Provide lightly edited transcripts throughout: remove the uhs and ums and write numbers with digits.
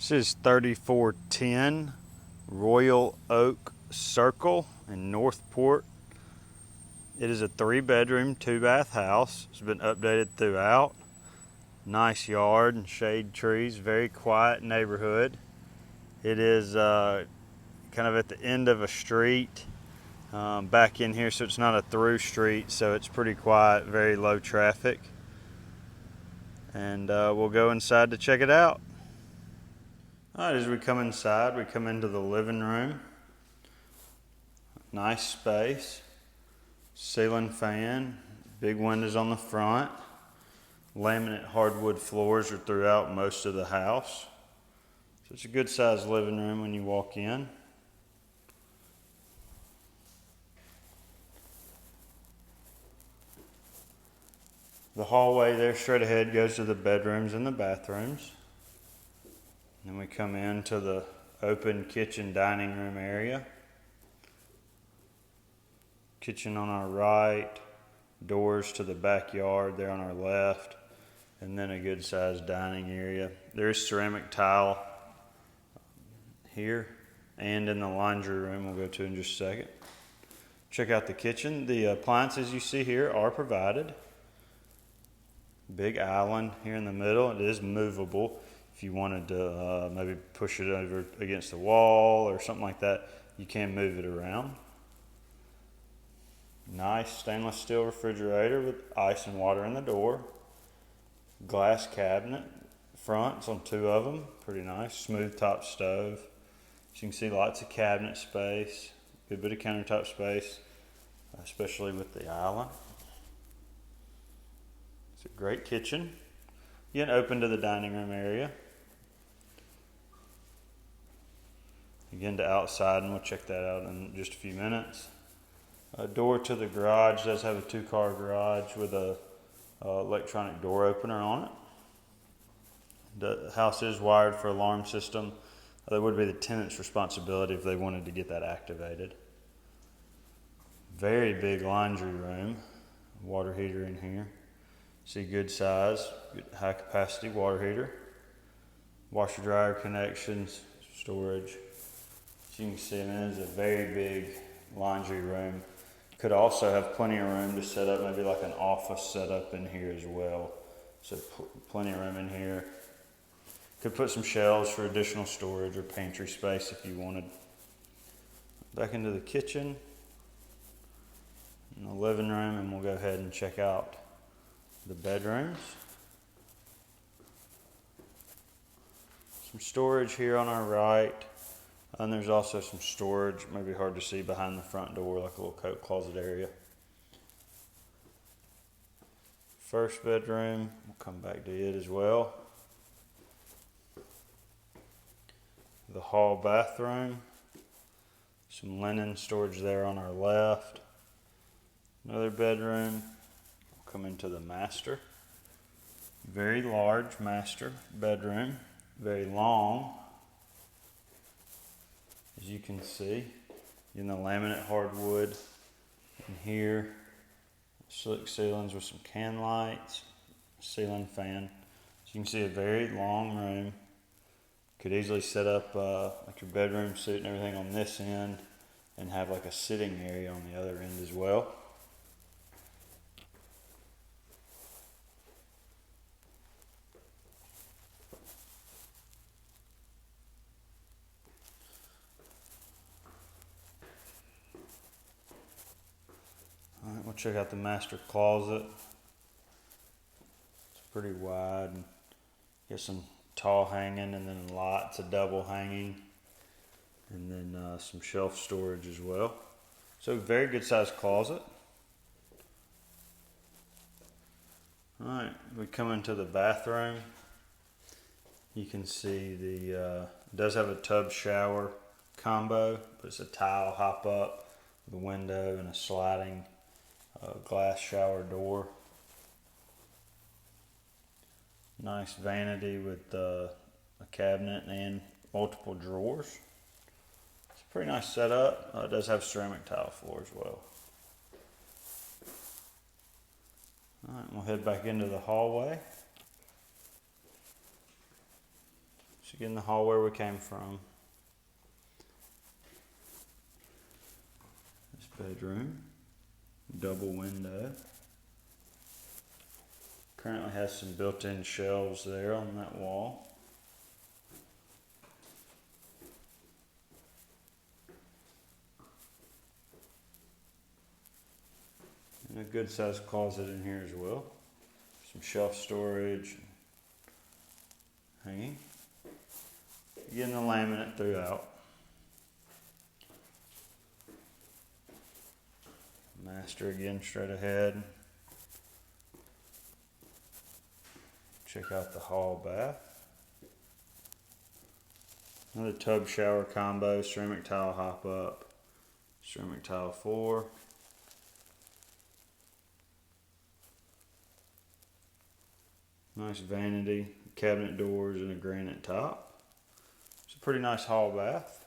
This is 3410 Royal Oak Circle in Northport. It is a 3-bedroom, 2-bath house. It's been updated throughout. Nice yard and shade trees, very quiet neighborhood. It is kind of at the end of a street back in here, so it's not a through street, so it's pretty quiet, very low traffic. And we'll go inside to check it out. All right, as we come inside, we come into the living room. Nice space, ceiling fan, big windows on the front. Laminate hardwood floors are throughout most of the house. So it's a good sized living room when you walk in. The hallway there straight ahead goes to the bedrooms and the bathrooms. Then we come into the open kitchen dining room area. Kitchen on our right, doors to the backyard there on our left, and then a good sized dining area. There's ceramic tile here and in the laundry room we'll go to in just a second. Check out the kitchen. The appliances you see here are provided. Big island here in the middle. It is movable. If you wanted to maybe push it over against the wall or something like that, you can move it around. Nice stainless steel refrigerator with ice and water in the door. Glass cabinet fronts on 2 of them, pretty nice. Smooth top stove. As you can see, lots of cabinet space, good bit of countertop space, especially with the island. It's a great kitchen. Again, open to the dining room area. Again to outside, and we'll check that out in just a few minutes. A door to the garage does have a 2-car garage with a electronic door opener on it. The house is wired for alarm system. That would be the tenant's responsibility if they wanted to get that activated. Very big laundry room. Water heater in here. See, good size, good high capacity water heater. Washer dryer connections, storage. As you can see, it is a very big laundry room. Could also have plenty of room to set up maybe like an office setup in here as well. So plenty of room in here. Could put some shelves for additional storage or pantry space if you wanted. Back into the kitchen and the living room, and we'll go ahead and check out the bedrooms. Some storage here on our right. And there's also some storage, maybe hard to see behind the front door, like a little coat closet area. First bedroom, we'll come back to it as well. The hall bathroom. Some linen storage there on our left. Another bedroom. We'll come into the master. Very large master bedroom, very long. As you can see, in the laminate hardwood in here, slick ceilings with some can lights, ceiling fan. So you can see a very long room. Could easily set up like your bedroom suite and everything on this end and have like a sitting area on the other end as well. Alright, we'll check out the master closet. It's pretty wide. And got some tall hanging and then lots of double hanging. And then some shelf storage as well. So very good sized closet. Alright, we come into the bathroom. You can see it does have a tub shower combo, but it's a tile hop up with a window and a sliding glass shower door. Nice vanity with a cabinet and multiple drawers. It's a pretty nice setup. It does have ceramic tile floor as well. Alright, we'll head back into the hallway. So get in the hall where we came from. This bedroom, double window. Currently has some built-in shelves there on that wall. And a good sized closet in here as well. Some shelf storage, hanging. Getting the laminate throughout. Master again straight ahead. Check out the hall bath. Another tub shower combo, ceramic tile hop up, ceramic tile floor. Nice vanity, cabinet doors, and a granite top. It's a pretty nice hall bath.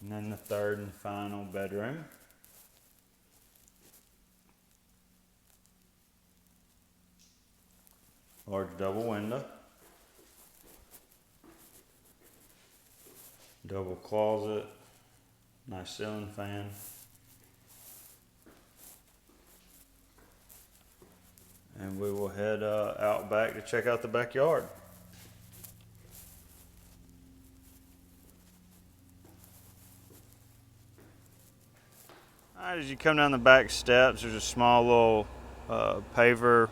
And then the third and final bedroom. Large double window. Double closet. Nice ceiling fan. And we will head out back to check out the backyard. Alright, as you come down the back steps, there's a small little paver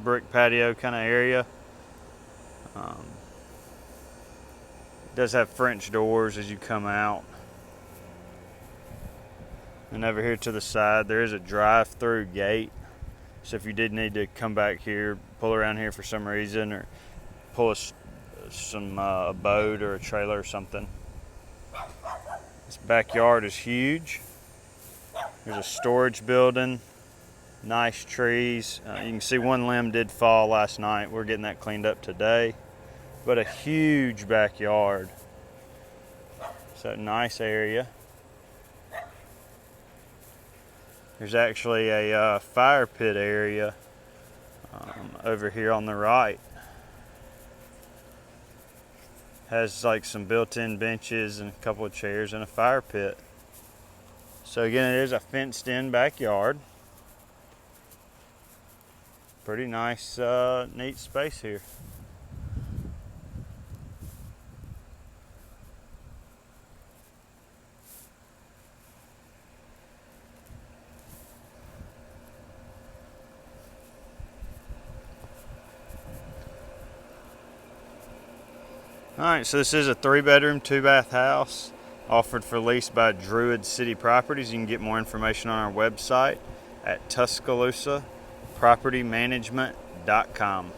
brick patio kind of area. It does have French doors as you come out. And over here to the side, there is a drive-through gate. So if you did need to come back here, pull around here for some reason, or pull a boat or a trailer or something. This backyard is huge. There's a storage building, nice trees. You can see one limb did fall last night. We're getting that cleaned up today. But a huge backyard. So nice area. There's actually a fire pit area over here on the right. Has like some built-in benches and a couple of chairs and a fire pit. So again, it is a fenced-in backyard. Pretty nice, neat space here. Alright, so this is a 3-bedroom, 2-bath house offered for lease by Druid City Properties. You can get more information on our website at Tuscaloosa propertymanagement.com.